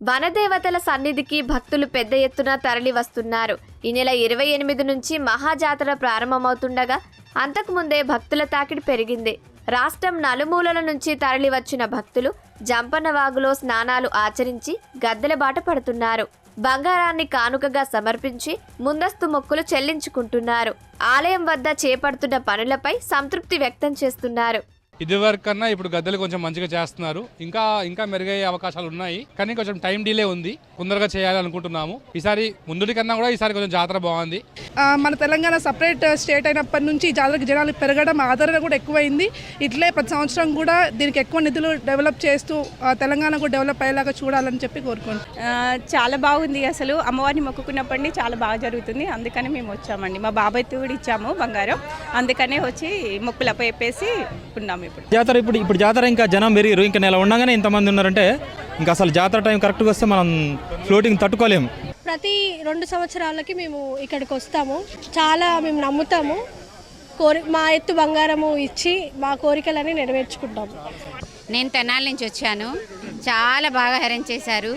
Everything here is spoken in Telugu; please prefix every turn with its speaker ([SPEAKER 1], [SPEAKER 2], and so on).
[SPEAKER 1] వనదేవతల సన్నిధికి భక్తులు పెద్ద ఎత్తున తరలి వస్తున్నారు. ఈ నెల 28 నుంచి మహాజాతర ప్రారంభమవుతుండగా అంతకుముందే భక్తుల తాకిడి పెరిగింది. రాష్ట్రం నలుమూలల నుంచి తరలి వచ్చిన భక్తులు జంపన్నవాగులో స్నానాలు ఆచరించి గద్దెల బాట పడుతున్నారు. బంగారాన్ని కానుకగా సమర్పించి ముందస్తు మొక్కులు చెల్లించుకుంటున్నారు. ఆలయం వద్ద చేపడుతున్న పనులపై సంతృప్తి వ్యక్తం చేస్తున్నారు.
[SPEAKER 2] ఇదివరకు కన్నా ఇప్పుడు గద్దెలు కొంచెం మంచిగా చేస్తున్నారు. ఇంకా మెరుగయ్యే అవకాశాలు ఉన్నాయి, కానీ కొంచెం టైం డిలే ఉంది. తొందరగా చేయాలి అనుకుంటున్నాము. ఈసారి ముందుటి కన్నా కూడా ఈసారి కొంచెం జాతర బాగుంది.
[SPEAKER 3] మన తెలంగాణ సపరేట్ స్టేట్ అయినప్పటి నుంచి జాతరకి జనాలు పెరగడం, ఆదరణ కూడా ఎక్కువైంది. ఇట్లే ప్రతి సంవత్సరం కూడా దీనికి ఎక్కువ నిధులు డెవలప్ చేస్తూ తెలంగాణ కూడా డెవలప్ అయ్యేలాగా చూడాలని చెప్పి కోరుకుంటున్నాం.
[SPEAKER 4] చాలా బాగుంది. అసలు అమ్మవారిని మొక్కుకున్నప్పటి చాలా బాగా జరుగుతుంది. అందుకని మేము వచ్చామండి. మా బాబాయ్తో కూడా ఇచ్చాము బంగారం, అందుకనే వచ్చి మొక్కులపై చెప్పేసి ఉన్నాము.
[SPEAKER 5] జాతర ఇప్పుడు జాతర ఇంకా జనం పెరిగారు. ఇంకా నెల ఉండగానే ఇంతమంది ఉన్నారంటే ఇంకా అసలు జాతర టైం కరెక్ట్గా వస్తే మనం ఫ్లోటింగ్ తట్టుకోలేము.
[SPEAKER 6] ప్రతి 2 సంవత్సరాలకి మేము ఇక్కడికి వస్తాము. చాలా మేము నమ్ముతాము. మా ఎత్తు బంగారము ఇచ్చి మా కోరికలని నెరవేర్చుకుంటాము.
[SPEAKER 7] నేను తెనాలి నుంచి వచ్చాను. చాలా బాగా అరేంజ్ చేశారు.